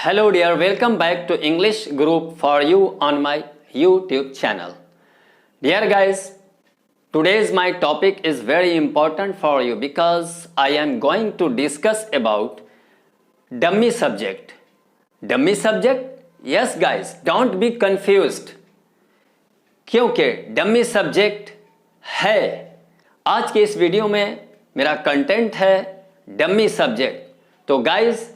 Hello dear, welcome back to English group for you on my YouTube channel. Dear guys, today's my topic is very important for you because I am going to discuss about dummy subject. Dummy subject? Yes guys, don't be confused. क्योंकि dummy subject है। आज के इस video में मेरा content है dummy subject. तो guys,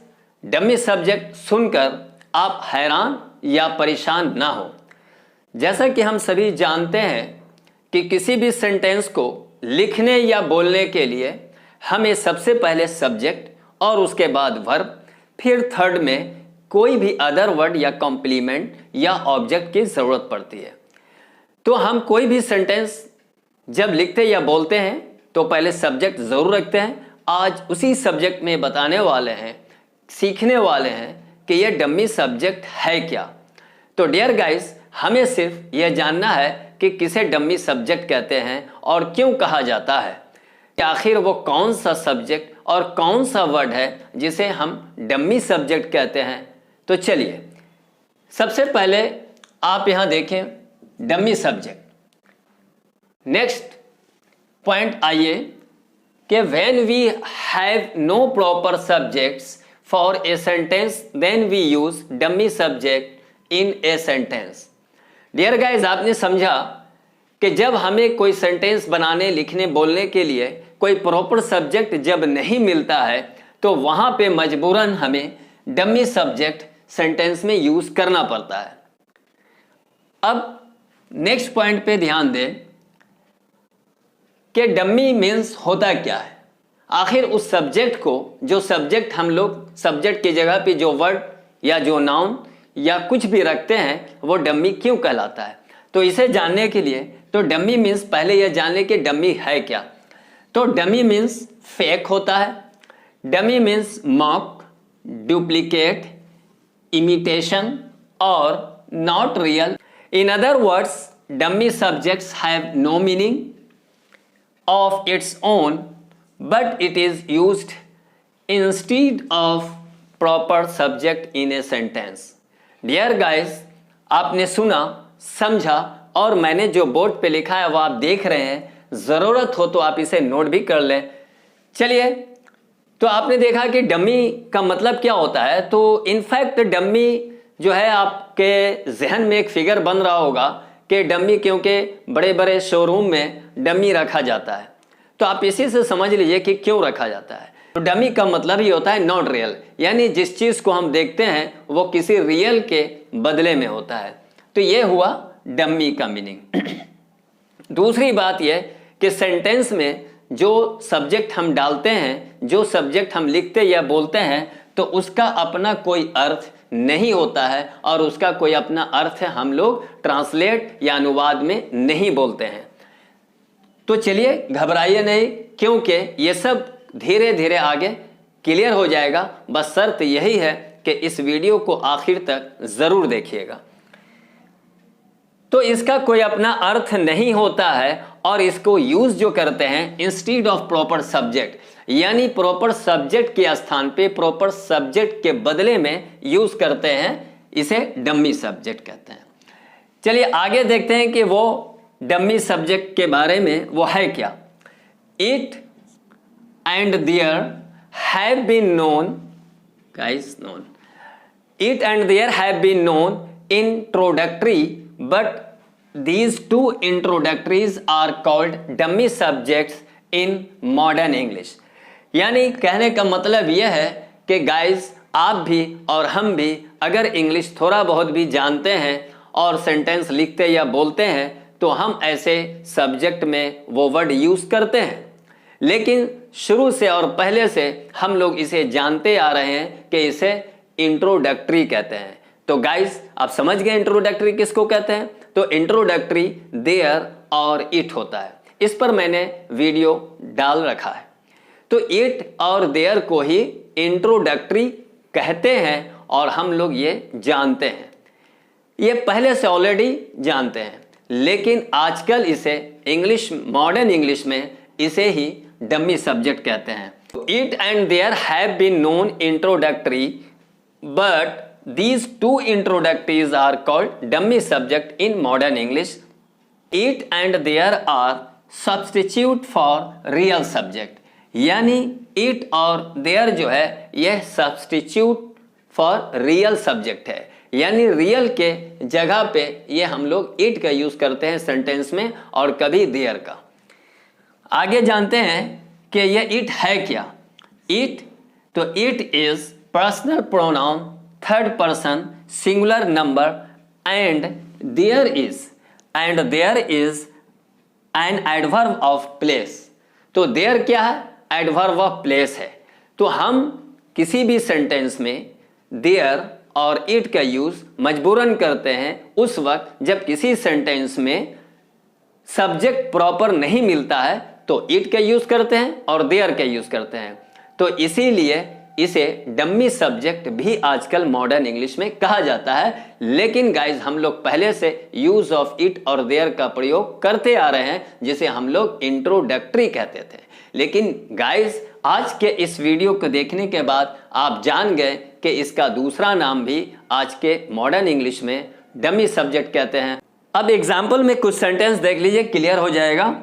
dummy subject सुनकर आप हैरान या परेशान ना हो। जैसा कि हम सभी जानते हैं कि किसी भी सेंटेंस को लिखने या बोलने के लिए हमें सबसे पहले सब्जेक्ट और उसके बाद वर्ब, फिर थर्ड में कोई भी अदर वर्ड या कॉम्प्लीमेंट या ऑब्जेक्ट की ज़रूरत पड़ती है। तो हम कोई भी सेंटेंस जब लिखते या बोलते हैं तो पहले सब्जेक्ट ज़रूर रखते हैं। आज उसी सब्जेक्ट में बताने वाले हैं, सीखने वाले हैं कि यह डमी सब्जेक्ट है क्या। तो डियर गाइस, हमें सिर्फ यह जानना है कि किसे डमी सब्जेक्ट कहते हैं और क्यों कहा जाता है, कि आखिर वो कौन सा सब्जेक्ट और कौन सा वर्ड है जिसे हम डमी सब्जेक्ट कहते हैं। तो चलिए, सबसे पहले आप यहाँ देखें डमी सब्जेक्ट। नेक्स्ट पॉइंट आइए कि when we have no proper subjects for a sentence then we use dummy subject in a sentence. Dear guys, आपने समझा कि जब हमें कोई सेंटेंस बनाने, लिखने, बोलने के लिए कोई प्रॉपर सब्जेक्ट जब नहीं मिलता है तो वहां पे मजबूरन हमें डमी सब्जेक्ट सेंटेंस में यूज करना पड़ता है। अब नेक्स्ट पॉइंट पे ध्यान दें कि डमी मीन्स होता क्या है। आखिर उस सब्जेक्ट को, जो सब्जेक्ट हम लोग सब्जेक्ट की जगह पे जो वर्ड या जो नाउन या कुछ भी रखते हैं वो डमी क्यों कहलाता है। तो इसे जानने के लिए तो डमी मीन्स पहले यह जान ले कि डमी है क्या। तो डमी मीन्स फेक होता है। Dummy means mock, duplicate, imitation और not real. In other words, dummy subjects have no meaning of its own, but it is used instead of proper subject in a sentence. Dear guys, आपने सुना, समझा और मैंने जो board पे लिखा है वो आप देख रहे हैं। ज़रूरत हो तो आप इसे नोट भी कर लें। चलिए, तो आपने देखा कि डमी का मतलब क्या होता है। तो इनफैक्ट डमी जो है, आपके जहन में एक फिगर बन रहा होगा कि डमी, क्योंकि बड़े बड़े शोरूम में डमी रखा जाता है। तो आप इसी से समझ लीजिए कि क्यों रखा जाता है। तो डमी का मतलब ही होता है नॉट रियल, यानी जिस चीज़ को हम देखते हैं वो किसी रियल के बदले में होता है। तो ये हुआ डमी का मीनिंग। दूसरी बात यह कि सेंटेंस में जो सब्जेक्ट हम डालते हैं, जो सब्जेक्ट हम लिखते या बोलते हैं, तो उसका अपना कोई अर्थ नहीं होता है और उसका कोई अपना अर्थ है हम लोग ट्रांसलेट या अनुवाद में नहीं बोलते हैं। तो चलिए, घबराइए नहीं, क्योंकि ये सब धीरे धीरे आगे क्लियर हो जाएगा। बस शर्त यही है कि इस वीडियो को आखिर तक ज़रूर देखिएगा। तो इसका कोई अपना अर्थ नहीं होता है और इसको यूज जो करते हैं इंस्टीड ऑफ प्रॉपर सब्जेक्ट, यानी प्रॉपर सब्जेक्ट के स्थान पे प्रॉपर सब्जेक्ट के बदले में यूज करते हैं, इसे डमी सब्जेक्ट कहते हैं। चलिए आगे देखते हैं कि वो डमी सब्जेक्ट के बारे में वो है क्या। It and there have been known, guys, known, it and there have been known introductory, but these two introductories are called dummy subjects in modern English। यानी कहने का मतलब यह है कि गाइस, आप भी और हम भी अगर इंग्लिश थोड़ा बहुत भी जानते हैं और सेंटेंस लिखते या बोलते हैं तो हम ऐसे सब्जेक्ट में वो वर्ड यूज़ करते हैं। लेकिन शुरू से और पहले से हम लोग इसे जानते आ रहे हैं कि इसे इंट्रोडक्टरी कहते हैं। तो गाइस, आप समझ गए इंट्रोडक्टरी किसको कहते हैं। तो इंट्रोडक्टरी देयर और इट होता है। इस पर मैंने वीडियो डाल रखा है। तो इट और देयर को ही इंट्रोडक्टरी कहते हैं और हम लोग ये जानते हैं, ये पहले से ऑलरेडी जानते हैं। लेकिन आजकल इसे इंग्लिश, मॉडर्न इंग्लिश में इसे ही डमी सब्जेक्ट कहते हैं। It and there have been known introductory, but these two introductories are called dummy subject in modern English. It and there are substitute for real subject. यानी it और there जो है यह substitute for real subject है, यानी real के जगह पे ये हम लोग it का यूज करते हैं सेंटेंस में और कभी there का। आगे जानते हैं कि ये it है क्या। it तो it is personal pronoun third person singular number and there is an adverb of place। तो there क्या है, adverb of place है। तो हम किसी भी सेंटेंस में there और it का यूज मजबूरन करते हैं उस वक्त जब किसी सेंटेंस में सब्जेक्ट प्रॉपर नहीं मिलता है तो it का यूज करते हैं और there का यूज करते हैं। तो इसीलिए इसे डम्मी सब्जेक्ट भी आजकल मॉडर्न इंग्लिश में कहा जाता है। लेकिन गाइज हम लोग पहले से यूज ऑफ इट और देयर का प्रयोग करते आ रहे हैं जिसे हम लोग इंट्रोडक्टरी कहते थे। लेकिन गाइज आज के इस वीडियो को देखने के बाद आप जान गए कि इसका दूसरा नाम भी आज के मॉडर्न इंग्लिश में डम्मी सब्जेक्ट कहते हैं। अब एग्जाम्पल में कुछ सेंटेंस देख लीजिए, क्लियर हो जाएगा।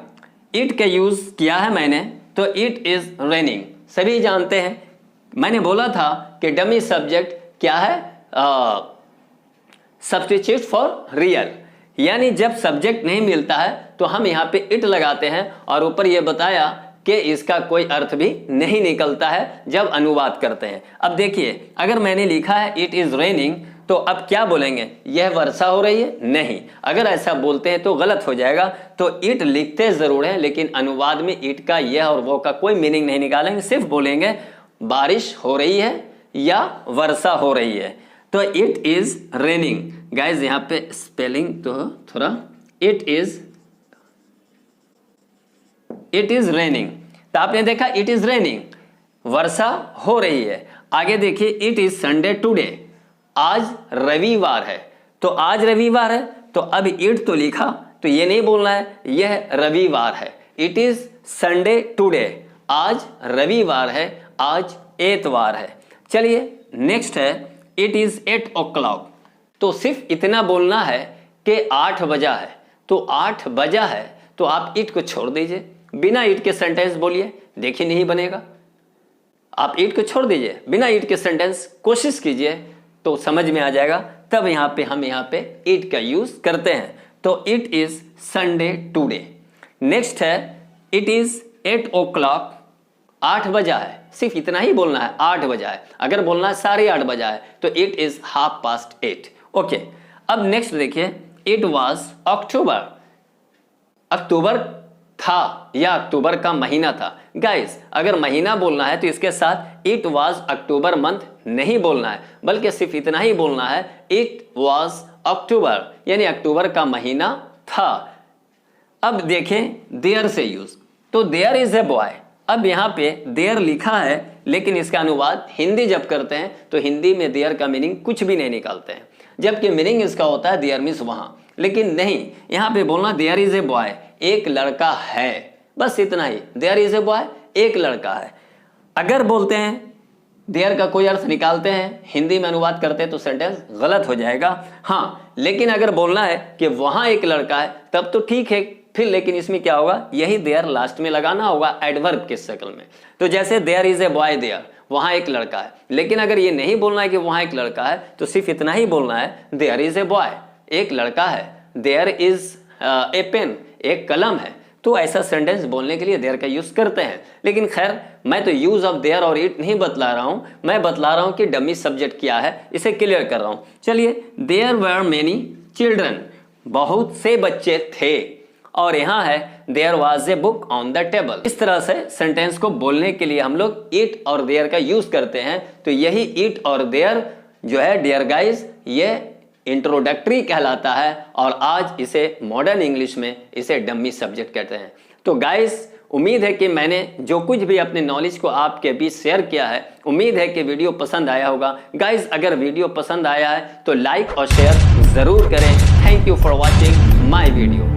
इट का यूज किया है मैंने, तो इट इज रेनिंग सभी जानते हैं। मैंने बोला था कि डमी सब्जेक्ट क्या है, सब्स्टिट्यूट फॉर रियल, यानी जब सब्जेक्ट नहीं मिलता है तो हम यहाँ पे इट लगाते हैं और ऊपर ये बताया कि इसका कोई अर्थ भी नहीं निकलता है जब अनुवाद करते हैं। अब देखिए, अगर मैंने लिखा है इट इज रेनिंग तो अब क्या बोलेंगे, यह वर्षा हो रही है? नहीं, अगर ऐसा बोलते हैं तो गलत हो जाएगा। तो इट लिखते जरूर है लेकिन अनुवाद में इट का यह और वो का कोई मीनिंग नहीं निकालेंगे, सिर्फ बोलेंगे बारिश हो रही है या वर्षा हो रही है। तो इट इज रेनिंग। गाइज यहाँ पे स्पेलिंग तो थोड़ा, इट इज रेनिंग। तो आपने देखा इट इज रेनिंग, वर्षा हो रही है। आगे देखिए, इट इज संडे टुडे, आज रविवार है। तो आज रविवार है तो अब इट तो लिखा तो ये नहीं बोलना है यह रविवार है। इट इज संडे टुडे, आज रविवार है, आज एतवार है। चलिए नेक्स्ट है, इट इज 8 o'clock। तो सिर्फ इतना बोलना है कि 8 बजा है। तो 8 बजा है तो आप इट को छोड़ दीजिए, बिना इट के सेंटेंस बोलिए, देखिए नहीं बनेगा। आप इट को छोड़ दीजिए, बिना इट के सेंटेंस कोशिश कीजिए तो समझ में आ जाएगा। तब हम यहाँ पे इट का यूज करते हैं। तो it is Sunday today. Next है, इट इज 8 o'clock, 8 बजा है। सिर्फ इतना ही बोलना है, 8 बजा है। अगर बोलना है 8:30 बजा है तो इट इज 8:30। ओके, अब नेक्स्ट देखिए, इट वॉज अक्टूबर, अक्टूबर था या अक्टूबर का महीना था। गाइस अगर महीना बोलना है तो इसके साथ इट वॉज अक्टूबर मंथ नहीं बोलना है, बल्कि सिर्फ इतना ही बोलना है इट वॉज अक्टूबर, यानी अक्टूबर का महीना था। अब देखें देयर से यूज, तो देयर इज ए बॉय। अब यहाँ पे देयर लिखा है लेकिन इसका अनुवाद हिंदी जब करते हैं तो हिंदी में देयर का मीनिंग कुछ भी नहीं निकालते हैं, जबकि मीनिंग इसका होता है देयर मीन्स वहां। लेकिन नहीं, यहाँ पे बोलना देयर इज ए बॉय, एक लड़का है, बस इतना ही। देयर इज ए बॉय, एक लड़का है। अगर बोलते हैं देयर का कोई अर्थ निकालते हैं, हिंदी में अनुवाद करते हैं तो सेंटेंस गलत हो जाएगा। हाँ, लेकिन अगर बोलना है कि वहां एक लड़का है तब तो ठीक है फिर, लेकिन इसमें क्या होगा, यही देयर लास्ट में लगाना होगा एडवर्ब के शक्ल में। तो जैसे there is a boy there, वहां एक लड़का है। लेकिन अगर ये नहीं बोलना है कि वहां एक लड़का है तो सिर्फ इतना ही बोलना है देयर इज ए बॉय, एक लड़का है। देयर इज ए पेन, एक कलम है। तो ऐसा सेंटेंस बोलने के लिए देयर का यूज करते हैं। लेकिन खैर मैं तो यूज ऑफ देयर और इट नहीं बतला रहा हूं, मैं बतला रहा हूं कि डमी सब्जेक्ट क्या है, इसे क्लियर कर रहा हूं। चलिए, देयर वर मेनी चिल्ड्रन, बहुत से बच्चे थे। और यहाँ है there was a book on the table. इस तरह से सेंटेंस को बोलने के लिए हम लोग इट और देयर का यूज करते हैं। तो यही इट और देयर जो है डियर गाइस, ये इंट्रोडक्टरी कहलाता है और आज इसे मॉडर्न इंग्लिश में इसे डम्मी सब्जेक्ट कहते हैं। तो गाइस उम्मीद है कि मैंने जो कुछ भी अपने नॉलेज को आपके बीच शेयर किया है, उम्मीद है कि वीडियो पसंद आया होगा। गाइस अगर वीडियो पसंद आया है तो लाइक और शेयर जरूर करें। Thank you for watching my video.